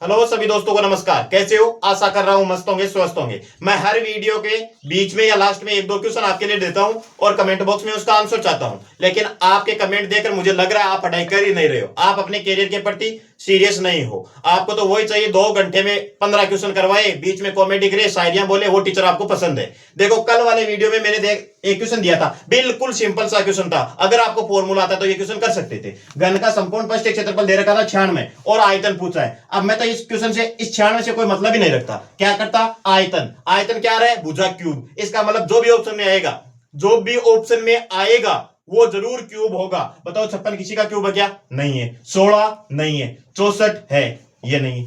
Hello सभी दोस्तों को नमस्कार। कैसे हो? आशा कर रहा हूं मस्त होंगे, स्वस्थ होंगे। मैं हर वीडियो के बीच में या लास्ट में एक दो क्वेश्चन आपके लिए देता हूं और कमेंट बॉक्स में उसका आंसर चाहता हूं। लेकिन आपके कमेंट देखकर मुझे लग रहा है आप पढ़ाई कर ही नहीं रहे हो, आप अपने करियर के प्रति सीरियस नहीं हो। आपको तो वही चाहिए 2 घंटे में 15 क्वेश्चन करवाए, बीच में कॉमेडी करे, शायरियां बोले, वो टीचर आपको पसंद है। देखो कल वाले वीडियो में मैंने एक क्वेश्चन दिया था, बिल्कुल सिंपल सा क्वेश्चन था। अगर आपको फॉर्मूला आता तो ये क्वेश्चन कर सकते थे। घन का संपूर्ण पृष्ठीय क्षेत्रफल दे रखा था 96 और आयतन पूछा है। अब मैं तो इस क्वेश्चन से इस 96 से कोई मतलब ही नहीं रखता। क्या करता? आयतन। आयतन क्या रहा है? भुजा क्यूब। इसका मतलब जो भी ऑप्शन में आएगा, जो भी ऑप्शन में आएगा वो जरूर क्यूब होगा। बताओ 56 किसी का क्यूब है क्या? नहीं है। 16 नहीं है। 64 है, ये नहीं है।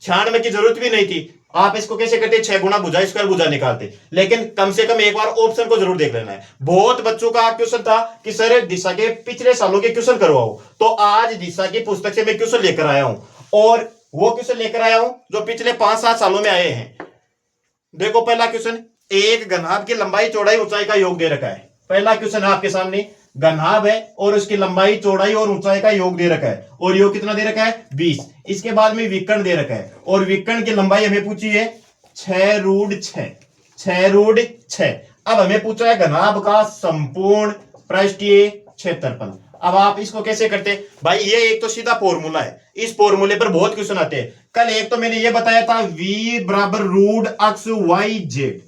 96 की जरूरत भी नहीं थी। आप इसको कैसे करते? 6 गुना भुजा स्क्वायर भुजा निकालते। लेकिन कम से कम एक बार ऑप्शन को जरूर देख लेना है। बहुत बच्चों का क्वेश्चन था कि सर दिशा के पिछले सालों के क्वेश्चन करवाओ, तो आज दिशा की पुस्तक से मैं क्वेश्चन लेकर आया हूं और वो क्वेश्चन लेकर आया हूं जो पिछले 5-7 सालों में आए हैं। देखो पहला क्वेश्चन, एक घनाभ की लंबाई चौड़ाई ऊंचाई का योग दे रखा है। पहला क्वेश्चन है आपके सामने, घनाभ है और उसकी लंबाई चौड़ाई और ऊंचाई का योग दे रखा है और योग कितना दे रखा है? 20। इसके बाद में विकर्ण दे रखा है और विकर्ण की लंबाई हमें पूछी है 6√6। 6√6। अब हमें पूछा है घनाभ का संपूर्ण पृष्ठीय क्षेत्रफल। अब आप इसको कैसे करते भाई? ये एक तो सीधा फॉर्मूला है, इस फॉर्मूले पर बहुत क्वेश्चन आते हैं। कल एक तो मैंने ये बताया था v बराबर रूट अक्स वाई जेड।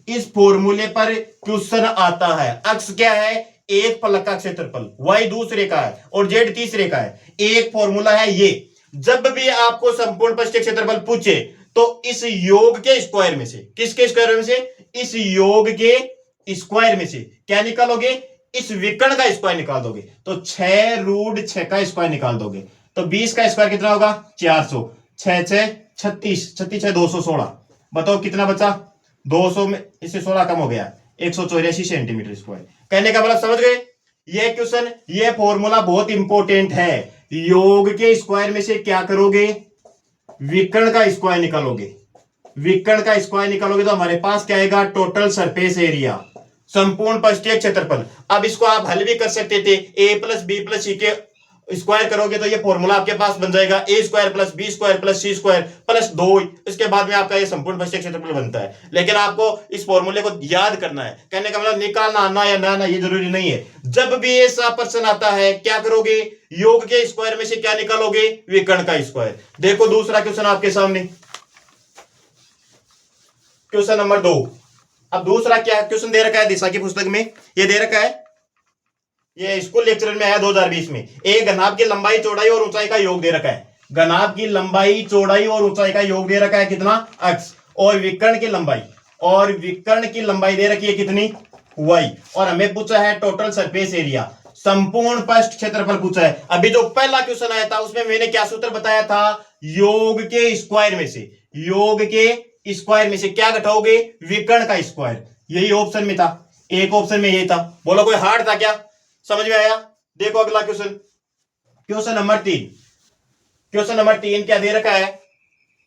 इस फॉर्मूले पर क्वेश्चन आता है। अक्स क्या है? एक फलक का क्षेत्रफल, वाई दूसरे का है और जेड तीसरे का है। एक फॉर्मूला है ये। जब भी आपको संपूर्ण पृष्ठीय क्षेत्रफल पूछे तो इस योग के स्क्वायर में से, किसके स्क्वायर में से? इस योग के स्क्वायर में से क्या निकालोगे? इस विकर्ण का स्क्वायर निकाल दोगे तो 6√6 का स्क्वायर निकाल दोगे तो 20 का स्क्वायर कितना होगा? 400। 6 6 36, 36 6 216। बताओ कितना बचा? 200 में इससे 16 कम हो गया, 184 सेंटीमीटर स्क्वायर। कहने का मतलब समझ गए? ये क्वेश्चन, ये फॉर्मूला बहुत इंपॉर्टेंट है। योग के स्क्वायर में से क्या करोगे? विकर्ण का स्क्वायर निकालोगे। विकर्ण का स्क्वायर निकालोगे तो हमारे पास क्या आएगा? टोटल सरफेस एरिया, संपूर्ण पृष्ठीय क्षेत्रफल। अब इसको आप हल भी कर सकते थे, a प्लस बी प्लस सी के स्क्वायर करोगे तो ये फॉर्मूला आपके पास बन जाएगा a square plus B square plus C square plus 2। इसके बाद में आपका ये संपूर्ण पृष्ठीय क्षेत्रफल बनता है। लेकिन आपको इस फॉर्मूले को याद करना है। कहने का मतलब निकालना आना या ना ये जरूरी नहीं है। जब भी ऐसा प्रश्न आता है क्या करोगे? योग के स्क्वायर में से क्या निकालोगे? विकर्ण का स्क्वायर। देखो दूसरा क्वेश्चन आपके सामने, क्वेश्चन नंबर 2। अब दूसरा क्या क्वेश्चन दे रखा है दिशा की पुस्तक में? ये दे रखा है, ये स्कूल लेक्चर में आया 2020 में। एक घनाभ की लंबाई चौड़ाई और ऊंचाई का योग दे रखा है। घनाभ की लंबाई चौड़ाई और ऊंचाई का योग दे रखा है कितना? x। और विकर्ण की लंबाई, और विकर्ण की लंबाई दे रखी है कितनी? y। और हमें पूछा है टोटल सरफेस एरिया, संपूर्ण पृष्ठ क्षेत्रफल पूछा है। अभी जो पहला क्वेश्चन आया था उसमें मैंने क्या सूत्र बताया था? योग के स्क्वायर में से, योग के स्क्वायर में से क्या घटाओगे? विकर्ण का स्क्वायर। यही ऑप्शन में था, एक ऑप्शन में यही था। बोलो कोई हार्ड था क्या? समझ में आया? देखो अगला question, question number 3। Question number 3 क्या दे रखा है?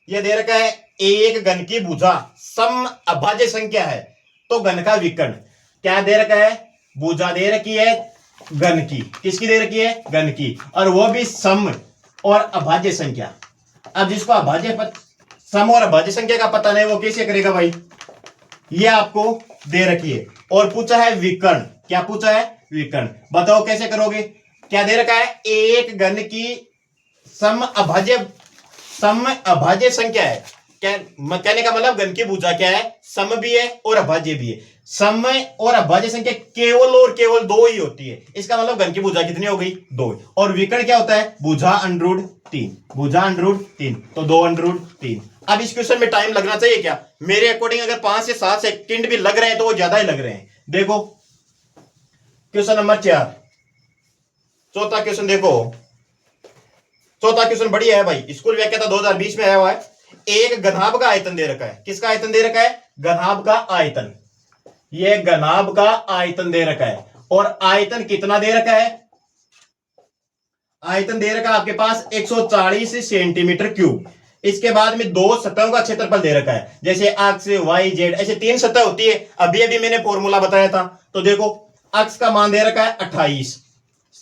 यह दे रखा है एक घन की भुजा सम अभाज्य संख्या है तो घन का विकर्ण। क्या दे रखा है? भुजा दे रखी है घन की। किसकी दे रखी है? घन की, और वो भी सम और अभाज्य संख्या। अब जिसको अभाज्य सम और अभाज्य संख्या का पता नहीं वो कैसे करेगा भाई? ये आपको दे रखी है और पूछा है विकर्ण। क्या पूछा है? विकर्ण। बताओ कैसे करोगे? क्या दे रखा है? एक घन की सम अभाज्य संख्या है। कहने का मतलब घन की भुजा क्या है? सम भी है और अभाज्य भी है। सम और अभाज्य संख्या केवल और केवल 2 ही होती है। इसका मतलब घन की भुजा कितनी हो गई? 2। और विकर्ण क्या होता है? भुजा √3। भुजा √3 तो 2√3। अब इस क्वेश्चन में टाइम लगना चाहिए क्या? मेरे अकॉर्डिंग अगर 5 से 7 सेकंड भी लग रहे हैं तो वो ज्यादा ही लग रहे हैं। देखो क्वेश्चन नंबर 4, चौथा क्वेश्चन देखो। चौथा क्वेश्चन बढ़िया है भाई, स्कूल व्याख्याता 2020 में आया हुआ है। एक घनाभ का आयतन दे रखा है। किसका आयतन दे रखा है? घनाभ का आयतन। यह घनाभ का आयतन दे रखा है और आयतन कितना दे रखा है? आयतन दे रखा है आपके पास 140 सेंटीमीटर क्यूब। इसके बाद में 2 सतहों का क्षेत्रफल दे रखा है, जैसे अक्ष वाई जेड, ऐसे 3 सतह होती है। अभी अभी मैंने फॉर्मूला बताया था। तो देखो अक्ष का मान दे रखा है 28,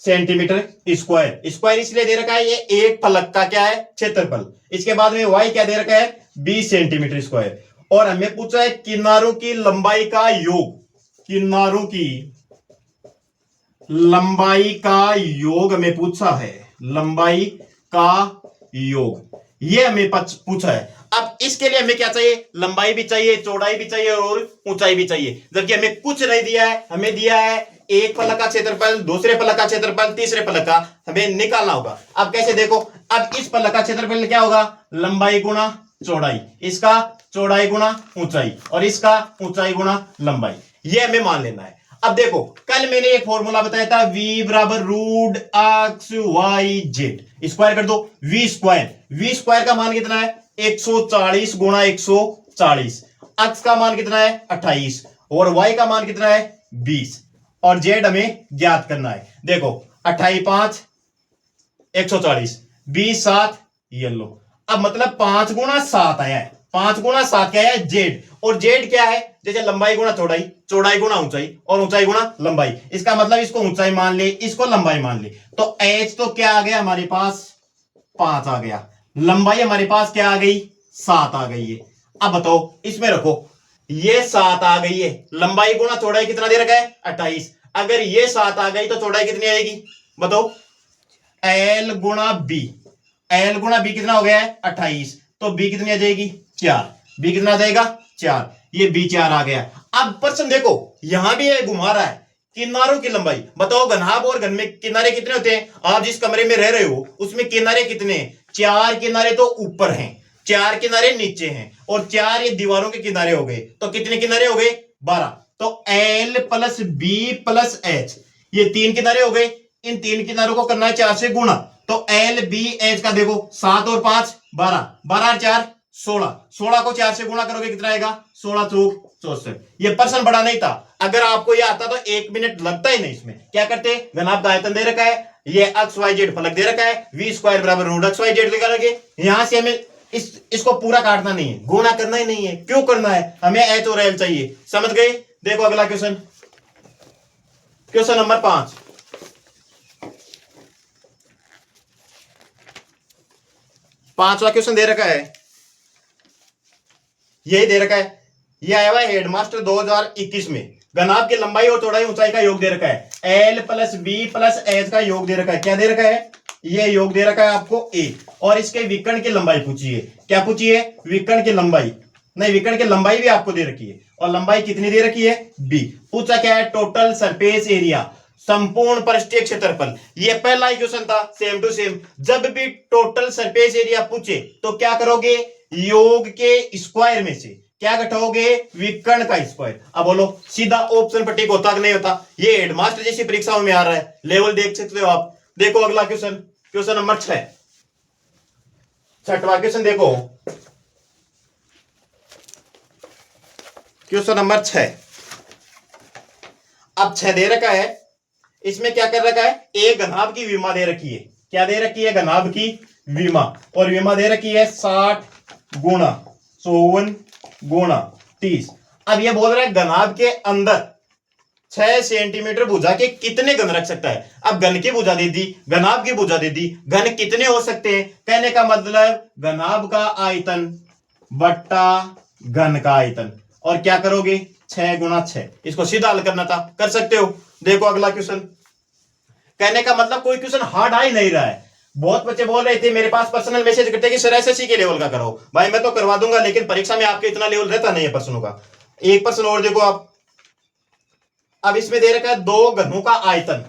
सेंटीमीटर स्क्वायर। स्क्वायर इसलिए दे रखा है, ये एक फलक का क्या है, क्षेत्रफल। इसके बाद में y क्या दे रखा है, 20 सेंटीमीटर स्क्वायर। और हमें पूछा है किनारों की लंबाई का योग। किनारों की लंबाई का योग हमें पूछा है, लंबाई का योग, ये हमें पूछा है। अब इसके लिए हमें क्या चाहिए, लंबाई भी चाहिए, चौड़ाई भी चाहिए और ऊंचाई भी चाहिए, जबकि हमें कुछ नहीं दिया है। हमें दिया है एक फलक का क्षेत्रफल, दूसरे फलक का क्षेत्रफल, तीसरे फलक का, हमें निकालना होगा। अब कैसे, देखो, अब इस फलक का क्षेत्रफल क्या होगा, लंबाई गुणा चौड़ाई, इसका चौड़ाई गुणा ऊंचाई, और इसका ऊंचाई गुणा लंबाई, ये हमें मान लेना है। अब देखो, कल मैंने एक फॉर्मूला बताया था, v बराबर root X Y Z, square कर दो, v स्क्वायर का मान कितना है, 140 गुणा 140, x का मान कितना है 28, और y का मान कितना है 20, और z हमें ज्ञात करना है। देखो 28 5 140, 20 7, ये लो। अब मतलब 5 गुणा 7 आया है, 5 गुणा 7 क्या है, जेड, और जेड क्या है, जैसे लंबाई गुणा चौड़ाई, चौड़ाई गुणा ऊंचाई, और ऊंचाई गुणा लंबाई। इसका मतलब इसको ऊंचाई मान ले, इसको लंबाई मान ले, तो h तो क्या आ गया हमारे पास, 5 आ गया, लंबाई हमारे पास क्या आ गई, 7 आ गई है। अब बताओ, इसमें रखो, ये 7 आ गई है, लंबाई गुणा चौड़ाई कितना दे रखा है 28, अगर ये 7 आ गई तो चौड़ाई कितनी आएगी, बताओ, एल गुणा बी, एल गुणा बी कितना हो गया है 28, तो बी कितनी आ जाएगी 4, बी कितना आ जाएगा 4, ये बी 4 आ गया। अब प्रश्न देखो, यहां भी घुमा रहा है, किनारों की लंबाई बताओ, घनाभ और घन में किनारे कितने होते हैं, आप जिस कमरे में रह रहे हो उसमें किनारे कितने हैं, 4 किनारे तो ऊपर हैं, 4 किनारे नीचे हैं, और 4 ये दीवारों के किनारे हो गए, तो कितने किनारे हो गए 12, तो L plus B plus H, ये 3 किनारे हो गए, इन 3 किनारों को करना है 4 से गुणा, तो एल बी एच का देखो 7 और 5 12, 12 और 4 16, 16 को 4 से गुणा करोगे कितना आएगा, 16 चौक 64। ये प्रश्न बड़ा नहीं था, अगर आपको यह आता तो 1 मिनट लगता ही नहीं। इसमें क्या करते, घनाभ का आयतन दे रखा है, ये एक्स वाई जेड फलक दे रखा है, वी स्क्वायर बराबर रूट एक्स वाई जेड निकालेंगे, यहां से हमें इसको पूरा काटना नहीं है, गुणा करना ही नहीं है, क्यों करना है, हमें एच और एल चाहिए, समझ गए। देखो अगला क्वेश्चन, क्वेश्चन नंबर 5, पांचवा क्वेश्चन दे रखा है, यही दे रखा है, यह आया हुआ है हेडमास्टर 2021 में, घनाभ की लंबाई और चौड़ाई ऊंचाई का योग दे रखा है, L plus B plus H का योग दे रखा है, क्या दे रखा है, ये योग दे रखा है आपको ए, और इसके विकर्ण की लंबाई पूछी है, क्या पूछी है, विकर्ण की लंबाई, नहीं विकर्ण की लंबाई भी आपको दे रखी है, और लंबाई कितनी दे रखी है बी, पूछा क्या है, टोटल सरफेस एरिया, संपूर्ण पृष्ठीय क्षेत्रफल, ये पहला ही क्वेश्चन था, सेम टू सेम। जब भी टोटल सरफेस एरिया पूछे तो क्या करोगे, योग के स्क्वायर में से क्या घटाओगे, विकर्ण का स्क्वायर। अब बोलो, सीधा ऑप्शन पर टिक होता कि नहीं होता, ये हेडमास्टर जैसी परीक्षाओं में आ रहा है, लेवल देख सकते हो आप। देखो अगला क्वेश्चन, क्वेश्चन नंबर 6, छठवां क्वेश्चन देखो, क्वेश्चन नंबर 6। अब 6 दे रखा है, इसमें क्या कर रखा है, एक घनाभ की विमा दे रखी है, क्या दे रखी है, घनाभ की विमा, और विमा दे रखी है 60 गुणा 54 गुणा 30। अब ये बोल रहा है घनाभ के अंदर 6 सेंटीमीटर भुजा के कितने घन रख सकता है। अब घन की भुजा दे दी, घनाभ की भुजा दे दी, घन कितने हो सकते हैं, कहने का मतलब घनाभ का आयतन बट्टा घन का आयतन, और क्या करोगे 6 गुणा 6, इसको सीधा हल करना था, कर सकते हो। देखो अगला क्वेश्चन, कहने का मतलब कोई क्वेश्चन हार्ड आ ही नहीं रहा है। बहुत बच्चे बोल रहे थे मेरे पास पर्सनल मैसेज करते कि सर एसएससी के लेवल का करो, भाई मैं तो करवा दूंगा, लेकिन परीक्षा में आपके इतना लेवल रहता नहीं है प्रश्नों का। एक प्रश्न और देखो आप, अब इसमें दे रखा है 2 घनों का आयतन,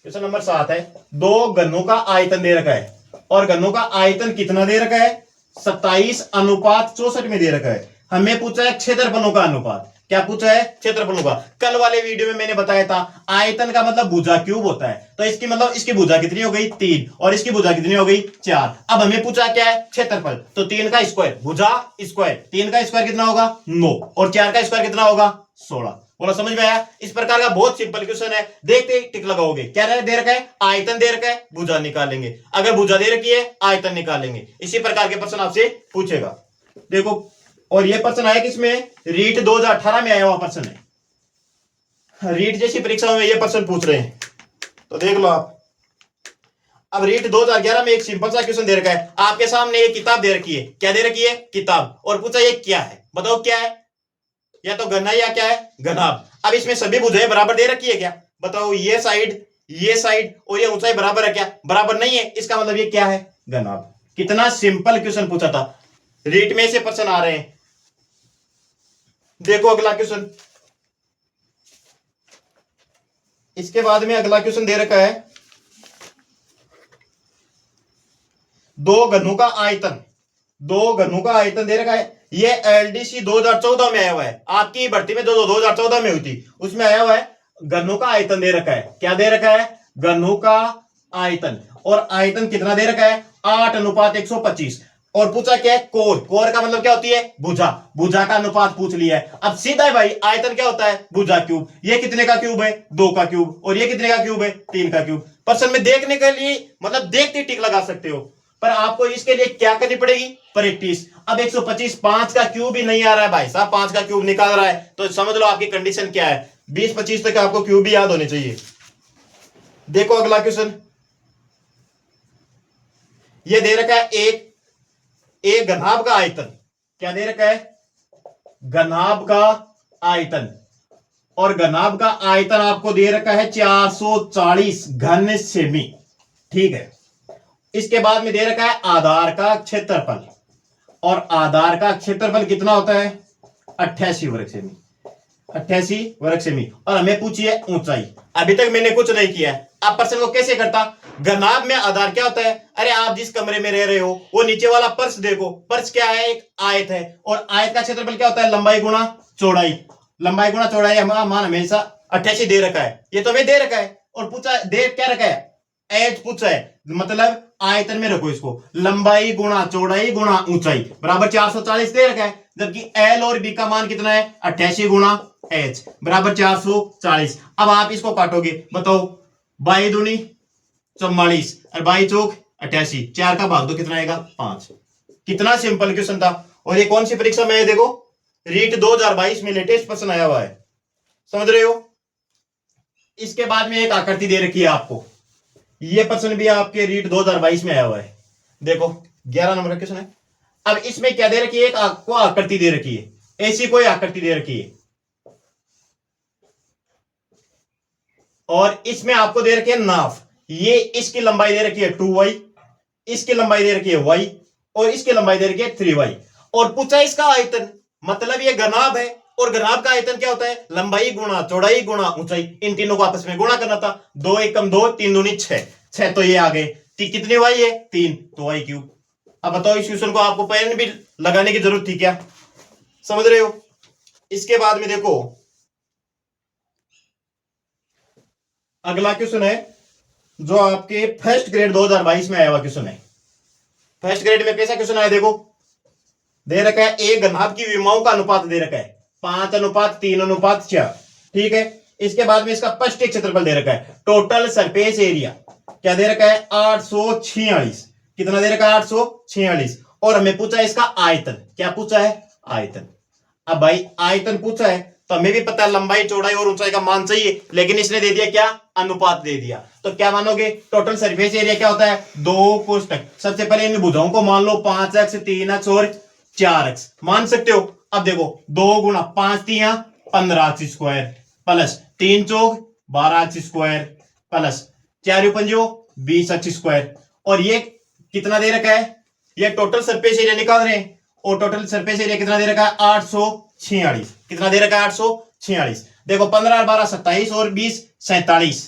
क्वेश्चन नंबर 7 है, 2 घनों का आयतन दे रखा है, और घनों का आयतन कितना दे रखा है 27:64 में दे रखा है। हमें पूछा है क्षेत्रफलों का अनुपात, क्या पूछा है, क्षेत्रफलों का। कल वाले वीडियो में मैंने बताया था आयतन का मतलब भुजा क्यूब होता है, तो इसकी मतलब इसकी भुजा कितनी हो गई 3, और इसकी भुजा कितनी हो गई 4। अब हमें पूछा क्या है, क्षेत्रफल, तो 3 का स्क्वायर, भुजा स्क्वायर, 3 का स्क्वायर कितना होगा 9, और 4 का स्क्वायर कितना होगा 16। बोला समझ में आया। इस प्रकार का बहुत सिंपल क्वेश्चन है, देखते ही टिक लगाओगे। क्या दे रखा है, आयतन दे रखा है, भुजा निकालेंगे, अगर भुजा दे रखी है आयतन निकालेंगे। इसी प्रकार के प्रश्न आपसे पूछेगा। देखो, और ये प्रश्न आया किसमें, रीट 2018 में आया हुआ प्रश्न है, रीट जैसी परीक्षाओं में ये प्रश्न पूछ रहे हैं। तो देख लो आप। अब रीट 2011 में एक सिंपल सा क्वेश्चन दे रखा है आपके सामने, एक किताब दे रखी है। क्या दे रखी है? किताब। और पूछा ये क्या है, बताओ क्या है? या तो घना या क्या है? घनाभ। अब इसमें सभी भुजाएं बराबर दे रखी है क्या? बताओ ये साइड और ये ऊंचाई बराबर है क्या? बराबर नहीं है, इसका मतलब ये क्या है? घनाभ। कितना सिंपल क्वेश्चन पूछा था, रीट में से प्रश्न आ रहे हैं। देखो अगला क्वेश्चन, इसके बाद में अगला क्वेश्चन दे रखा है दो घनों का आयतन। दो घनों का आयतन दे रखा है। ये एलडीसी 2014 में आया हुआ है, आपकी भर्ती में 2014 में हुई थी, उसमें आया हुआ है। घनों का आयतन दे रखा है। क्या दे रखा है? घनों का आयतन। और आयतन कितना दे रखा है? 8:125। और पूछा क्या है? कोर। कोर का मतलब क्या होती है? भुजा। भुजा का अनुपात पूछ लिया है। अब सीधा है भाई, आयतन क्या होता है? भुजा क्यूब। ये कितने का क्यूब है? 2 का क्यूब। और ये कितने का क्यूब है? 3 का क्यूब। प्रश्न में देखने के लिए मतलब देखते टिक लगा सकते हो, पर आपको इसके लिए क्या करनी पड़ेगी? प्रैक्टिस। अब 125 5 का क्यूब ही नहीं आ रहा है भाई साहब, 5 का क्यूब निकाल रहा है, तो समझ लो आपकी कंडीशन क्या है। 20-25 तक आपको क्यूब भी याद होने चाहिए। देखो अगला क्वेश्चन, ये दे रखा है एक घनाभ का आयतन। क्या दे रखा है? घनाभ का आयतन। और घनाभ का आयतन आपको दे रखा है 440 घन सेमी। ठीक है। इसके बाद में दे रखा है आधार का क्षेत्रफल। और आधार का क्षेत्रफल कितना होता है? 88 वर्ग सेमी। 88 वर्ग सेमी। और हमें पूछिए ऊंचाई। अभी तक मैंने कुछ नहीं किया है। आप प्रश्न को कैसे करता? घनाभ में आधार क्या होता है? अरे आप जिस कमरे में रह रहे हो वो नीचे वाला पर्स देखो, पर्स क्या है? एक आयत है। और आयत का क्षेत्रफल क्या होता है? लंबाई गुणा चौड़ाई। लंबाई गुणा चौड़ाई हमारा मान हमेशा 88 दे रखा है, ये तो हमें दे रखा है। और पूछा दे क्या रखा है? एच पूछा है, मतलब आयतन में रखो इसको, लंबाई गुणा चौड़ाई गुणा ऊंचाई बराबर 440 दे रखा है। जबकि एल और बी का मान कितना है? 88 गुणा एच बराबर 440। अब आप इसको काटोगे, बताओ, बाई दूनी 44 और बाई चौक 88, 4 का भाग दो कितना आएगा? 5। कितना सिंपल क्वेश्चन था। और ये कौन सी परीक्षा में है? देखो रीट 2022 में लेटेस्ट प्रश्न आया हुआ है, समझ रहे हो। इसके बाद में एक आकृति दे रखी है आपको, ये प्रश्न भी आपके रीट 2022 में आया हुआ है। देखो 11 नंबर का क्वेश्चन है। अब इसमें क्या दे रखी है? एक आपको आकृति दे रखी है, ऐसी कोई आकृति दे रखी है। और इसमें आपको दे रखी है नाफ। ये इसकी लंबाई दे रखी है 2y, इसकी लंबाई दे रखी है y, और इसकी लंबाई दे रखी है 3y। और पूछा इसका आयतन, मतलब ये घनाभ है। और घनाभ का आयतन क्या होता है? लंबाई गुणा चौड़ाई गुणा ऊंचाई। इन तीनों को आपस में गुणा करना था। 2 एकम 2, 3 दूनी 6, 6 तो ये आ गए। कितने y है? 3, तो y क्यूब। अब बताओ इस क्वेश्चन को आपको पेन भी लगाने की जरूरत थी क्या? समझ रहे हो। इसके बाद में देखो अगला क्वेश्चन है जो आपके फर्स्ट ग्रेड 2022 में आया हुआ क्वेश्चन है। फर्स्ट ग्रेड में कैसा क्वेश्चन आया? देखो दे रखा है एक घनाभ की विमाओं का अनुपात दे रखा है 5:3:4। ठीक है। इसके बाद में इसका पृष्ठीय क्षेत्रफल दे रखा है, टोटल सरफेस एरिया क्या दे रखा है? 846। कितना दे रखा है? 846। और हमें पूछा है इसका आयतन। क्या पूछा है? आयतन। अब भाई आयतन पूछा है तो हमें भी पता है लंबाई चौड़ाई और ऊंचाई का मान चाहिए, लेकिन इसने दे दिया क्या? अनुपात दे दिया। तो क्या मानोगे? टोटल सरफेस एरिया क्या होता है? 2 कोष्टक। सबसे पहले इन भुजाओं को मान लो 5x 3x और 4x मान सकते हो। अब देखो 2 गुणा 5 3 15x स्क्वायर प्लस 3 चौक 12x स्क्वायर प्लस 4 पंजो 20x स्क्वायर। और ये कितना दे रखा है? ये टोटल सरफेस एरिया निकाल रहे हैं। और टोटल सरफेस एरिया कितना दे रखा है? 846। कितना दे रखा है? 846। देखो 15 और 12 27 और 20 47।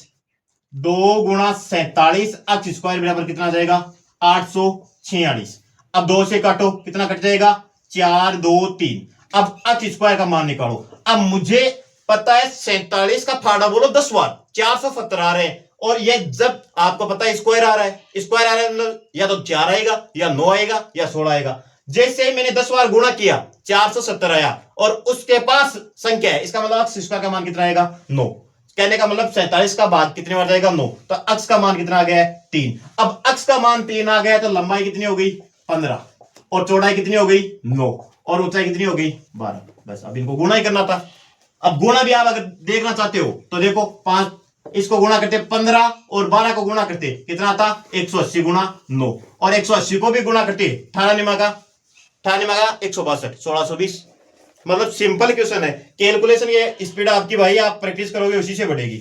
2 गुणा 47 x स्क्वायर बराबर कितना जाएगा? 846। अब 2 से काटो, कितना कट जाएगा? 4 2 3। अब x स्क्वायर का मान निकालो। अब मुझे पता है 47 का फाड़ा बोलो 10 बार 470 आ रहे हैं। और ये जब आपको पता है स्क्वायर आ रहा है, स्क्वायर आ रहा है मतलब या तो 4 आएगा या 9 आएगा या 16 आएगा। जैसे ही मैंने 10 बार गुणा किया 470 आया और उसके पास संख्या है, इसका मतलब x स्क्वायर का मान कितना आएगा? 9। कहने का मतलब 47 का भाग कितने बार जाएगा? 9। तो x का मान कितना आ गया है? 3। अब x का मान 3 आ गया तो लंबाई कितनी हो गई? 15 और चौड़ाई कितनी हो गई? 9 और ऊंचाई कितनी हो गई? 12। बस अब इनको गुणा ही करना था। अब गुणा भी आप अगर देखना चाहते हो तो देखो 5 इसको गुणा करते 15 और 12 को गुणा करते कितना आता 180 गुणा 9 और 180 को भी गुणा करते 18 निमा का 162 1620। मतलब सिंपल क्वेश्चन है। कैलकुलेशन ये स्पीड आपकी भाई आप प्रैक्टिस करोगे उसी से बढ़ेगी।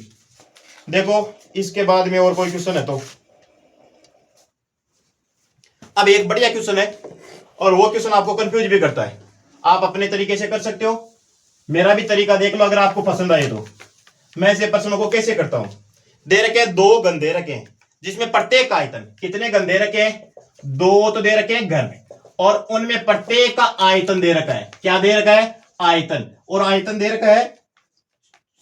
देखो इसके बाद में और कोई क्वेश्चन है तो अब एक बढ़िया क्वेश्चन है और वो क्वेश्चन आपको कंफ्यूज भी करता है। आप अपने तरीके से कर सकते हो, मेरा भी तरीका देख लो अगर आपको पसंद आए तो। मैं ऐसे प्रश्नों को कैसे करता हूं। दे रखे हैं 2 घन दे रखे हैं जिसमें प्रत्येक आयतन कितने घन दे रखे हैं 2 तो दे रखे हैं घन और उनमें प्रत्येक का आयतन दे रखा है। क्या दे रखा है आयतन, और आयतन दे रखा है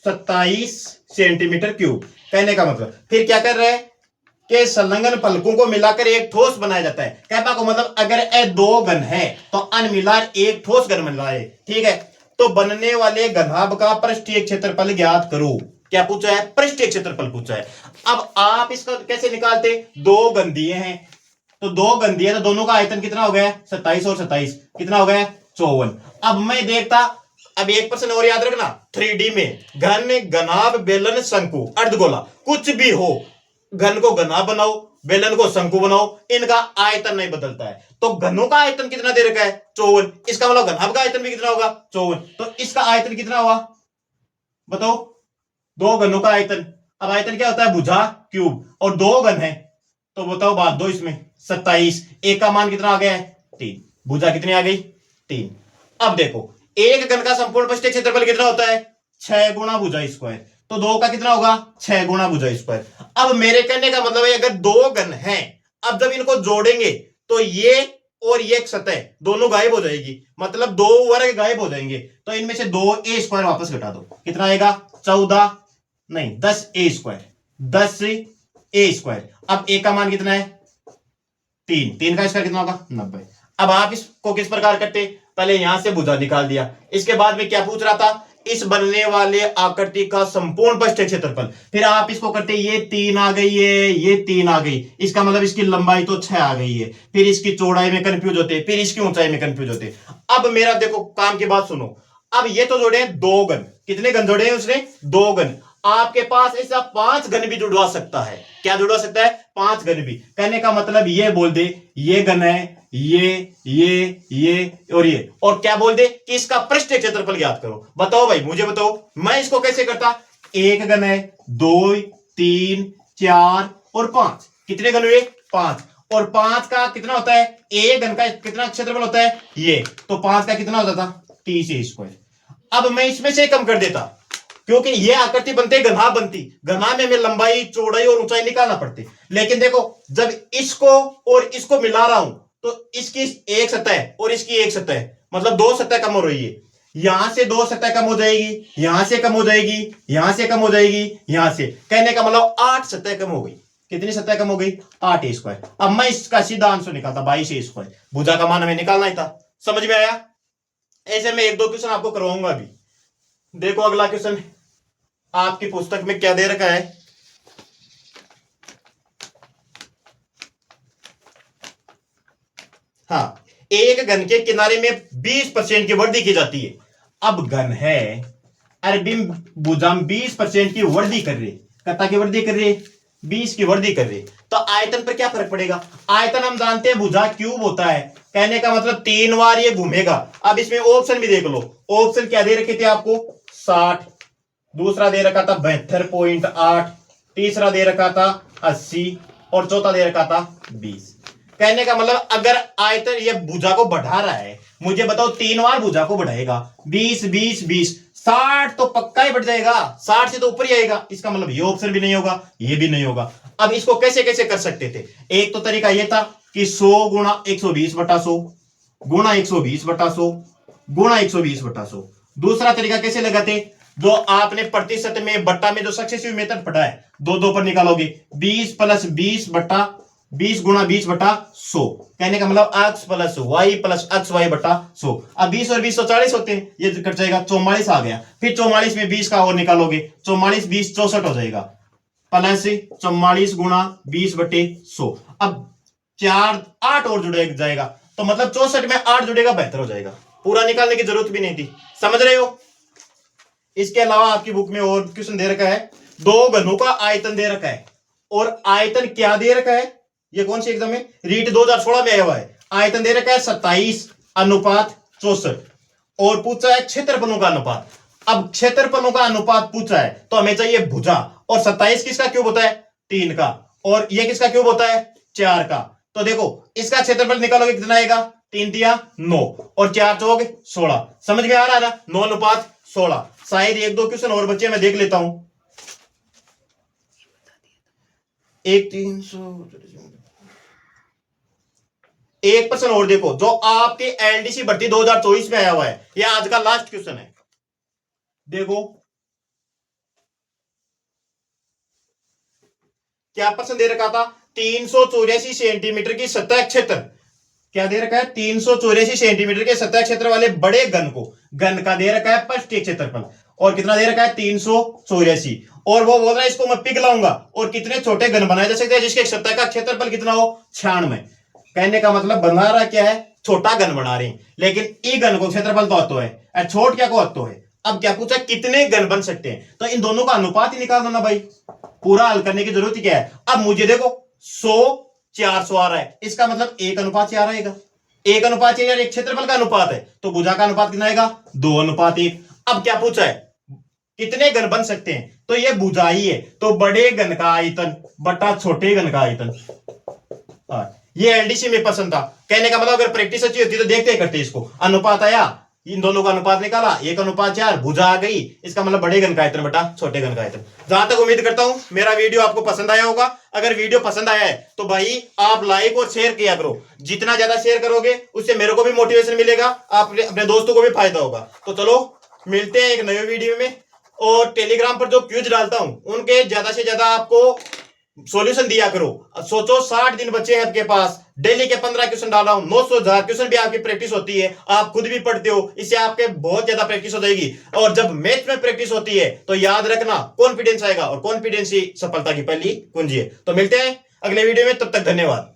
27 सेंटीमीटर क्यूब। कहने का मतलब फिर क्या कर रहे हैं कि संलग्न फलकों को मिलाकर एक ठोस बनाया जाता है। कहने को मतलब अगर ए 2 घन है तो अन मिलाकर एक ठोस घन बन रहा है। ठीक है, तो बनने वाले घनाभ का पृष्ठीय क्षेत्रफल ज्ञात करो। क्या पूछा है पृष्ठीय क्षेत्रफल पूछा है। अब आप इसका कैसे निकालते 2 घन दिए हैं तो 2 घन दिए तो दोनों का आयतन कितना हो गया 27 और 27 कितना हो गया 54। अब मैं देखता अब एक प्रश्न और याद रखना 3D में घन घनाभ बेलन शंकु अर्धगोला कुछ भी हो घन को घना बनाओ बेलन को शंकु बनाओ इनका आयतन नहीं बदलता है। तो घनों का आयतन कितना दे रखा है 54, इसका मतलब घनाभ का आयतन भी कितना होगा 54। तो इसका आयतन कितना हुआ बताओ 2 घनों का आयतन। अब आयतन क्या होता है भुजा क्यूब और 2 घन है तो बताओ बात दो इसमें 27 एक का मान कितना आ गया है 3 भुजा कितनी आ गई 3। अब देखो एक घन का संपूर्ण पृष्ठीय क्षेत्रफल कितना होता है 6 गुणा भुजा स्क्वायर तो 2 का कितना होगा 6 गुणा भुजा स्क्वायर। अब मेरे कहने का मतलब है अगर 2 घन है अब जब इनको जोड़ेंगे तो ये और ये एक सतह दोनों गायब हो जाएगी मतलब 2 वर्ग गायब हो जाएंगे तो इनमें से 2 ए स्क्वायर वापस घटा दो कितना आएगा 14 नहीं 10 ए स्क्वायर 10 ए स्क्वायर। अब ए का मान कितना है 3 का स्क्वायर कितना होगा 90। अब आप इसको किस प्रकार करते पहले यहां से भुजा निकाल दिया इसके बाद में क्या पूछ रहा था इस बनने वाले आकृति का संपूर्ण पृष्ठीय क्षेत्रफल। फिर आप इसको करते ये 3 आ गई है ये 3 आ गई इसका मतलब इसकी लंबाई तो 6 आ गई है फिर इसकी चौड़ाई में कंफ्यूज होते फिर इसकी ऊंचाई में कंफ्यूज होते। अब मेरा देखो काम की बात सुनो। अब ये तो जोड़े 2 घन कितने घन जोड़े हैं उसने 2 घन। आपके पास ऐसा 5 घन भी जुड़वा सकता है। क्या जुड़वा सकता है 5 घन भी। कहने का मतलब ये बोल दे ये घन है ये और ये और क्या बोल दे कि इसका पृष्ठीय क्षेत्रफल ज्ञात करो। बताओ भाई मुझे बताओ मैं इसको कैसे करता। एक घन है 2 3 4 और 5 कितने घन हुए 5 और 5 का कितना होता है एक घन का कितना क्षेत्रफल होता है ये तो 5 का कितना होता था 30 स्क्वायर। अब मैं इसमें से कम कर देता क्योंकि ये आकृति बनते घना बनती घना में हमें लंबाई चौड़ाई और ऊंचाई निकालना पड़ती। लेकिन देखो जब इसको और इसको मिला रहा हूं तो इसकी एक सतह और इसकी एक सतह मतलब 2 सतह कम हो रही है। यहां से 2 सतह कम हो जाएगी यहां से कम हो जाएगी यहां से कम हो जाएगी यहां से। कहने का मतलब 8 सतह कम हो गई। कितनी सतह कम हो गई 8 स्क्वायर। अब मैं इसका सीधा आंसर निकालता 22 स्क्वायर भुजा का मान हमें निकालना ही था। समझ में आया। ऐसे में 1-2 क्वेश्चन आपको करवाऊंगा अभी। देखो अगला क्वेश्चन आपकी पुस्तक में क्या दे रखा है। हाँ एक घन के किनारे में 20% की वृद्धि की जाती है। अब घन है अरे भुजा 20% की वृद्धि कर रही कता की वृद्धि कर रही 20 की वृद्धि कर रही तो आयतन पर क्या फर्क पड़ेगा। आयतन हम जानते हैं भुजा क्यूब होता है। कहने का मतलब 3 बार ये घूमेगा। अब इसमें ऑप्शन भी देख लो ऑप्शन क्या दे रखे थे आपको 60 दूसरा दे रखा था 72.8 तीसरा दे रखा था 80 और चौथा दे रखा था 20। कहने का मतलब अगर आयतन ये भुजा को बढ़ा रहा है मुझे बताओ 3 बार भुजा को बढ़ाएगा 20 20 20 60 तो पक्का ही बढ़ जाएगा 60 से तो ऊपर ही आएगा। इसका मतलब ये ऑप्शन भी नहीं होगा ये भी नहीं होगा। अब इसको कैसे कैसे कर सकते थे। एक तो तरीका ये था कि 100 गुणा 120/100 गुणा 120/100 गुणा 120/100। दूसरा तरीका कैसे लगाते जो आपने प्रतिशत में बट्टा में जो सक्सेसिव मेथड पढ़ा है 2 पर निकालोगे 20 + 20 गुणा 20/100। कहने का मतलब x + y + xy/100। अब 20 और 20 तो 40 होते हैं ये कट जाएगा 44 आ गया। फिर 44 में 20 का और निकालोगे 44 20 64 हो जाएगा प्लस 44 गुणा 20/100। अब 8 और जुड़ जाएगा तो मतलब 64 में 8 जुड़ेगा बेहतर हो जाएगा। पूरा निकालने की जरूरत भी नहीं थी। समझ रहे हो। इसके अलावा आपकी बुक में और क्वेश्चन दे रखा है दो घनों का आयतन दे रखा है और आयतन क्या दे रखा है, ये कौन सी एग्जाम है, रीट 2016 में आया हुआ है। आयतन दे रखा है 27:64 और पूछा है क्षेत्रफलों का अनुपात। अब क्षेत्रफलों का अनुपात पूछा है तो हमें चाहिए भुजा, और 27 किसका क्यूब होता है, 3 का, और ये किसका क्यूब होता है, 4 का। तो देखो इसका क्षेत्रफल निकालोगे कितना आएगा, 3 दिया 9 और 4 चौक 16। समझ में आ रहा है ना, 9:16। शायद 1-2 क्वेश्चन और बच्चे मैं देख लेता हूं। एक प्रश्न और देखो जो आपके एलडीसी भर्ती 2024 में आया हुआ है, यह आज का लास्ट क्वेश्चन है। देखो क्या प्रश्न दे रखा था, 384 सेंटीमीटर की सतह क्षेत्र, क्या दे रखा है, 384 सेंटीमीटर के सतह क्षेत्र वाले बड़े घन को, घन का दे रखा है पृष्ठीय क्षेत्रफल, और कितना दे रखा है, 384, और वो बोल रहा है इसको मैं पिघलाऊंगा और कितने छोटे घन बनाए जा सकते हैं जिसके सतह का क्षेत्रफल कितना हो, 96। कहने का मतलब बना रहा क्या है, छोटा घन बना रहे हैं, लेकिन ई घन को क्षेत्रफल तो आतो है, छोट क्या को आतो है। अब क्या पूछा, कितने घन बन सकते हैं, तो इन दोनों का अनुपात ही निकाल दो ना भाई, पूरा हल करने की जरूरत क्या है। अब मुझे देखो 100-400 आ रहा है, इसका मतलब 1:4 आएगा, 1:4 एक क्षेत्रफल का अनुपात है, तो भुजा का अनुपात कितना आएगा, 2:1। अब क्या पूछा है, कितने घन बन सकते हैं, तो ये भुजा ही है, तो बड़े घन का आयतन बटा छोटे घन का आयतन। ये एलडीसी में पसंद था। कहने का मतलब अगर प्रैक्टिस अच्छी होती तो देखते करते इसको, अनुपात आया, इन दोनों का अनुपात निकाला, 1:4, भुजा आ गई, इसका मतलब बड़े घन का आयतन बटा छोटे घन का आयतन। जहां तक उम्मीद करता हूं मेरा वीडियो आपको पसंद आया होगा। अगर वीडियो पसंद आया है तो भाई आप लाइक और शेयर किया करो, जितना ज्यादा शेयर करोगे उससे मेरे को भी मोटिवेशन मिलेगा, आप अपने दोस्तों को भी फायदा होगा। तो चलो मिलते हैं एक नए वीडियो में, और टेलीग्राम पर जो क्यूज डालता हूं उनके ज्यादा से ज्यादा आपको सॉल्यूशन दिया करो। सोचो 60 दिन बच्चे हैं आपके पास, डेली के 15 क्वेश्चन डाल रहा हूं, 900 क्वेश्चन भी आपकी प्रैक्टिस होती है, आप खुद भी पढ़ते हो, इससे आपके बहुत ज्यादा प्रैक्टिस हो जाएगी। और जब मैथ में प्रैक्टिस होती है तो याद रखना कॉन्फिडेंस आएगा, और कॉन्फिडेंस ही सफलता की पहली कुंजी है। तो मिलते हैं अगले वीडियो में, तब तक धन्यवाद।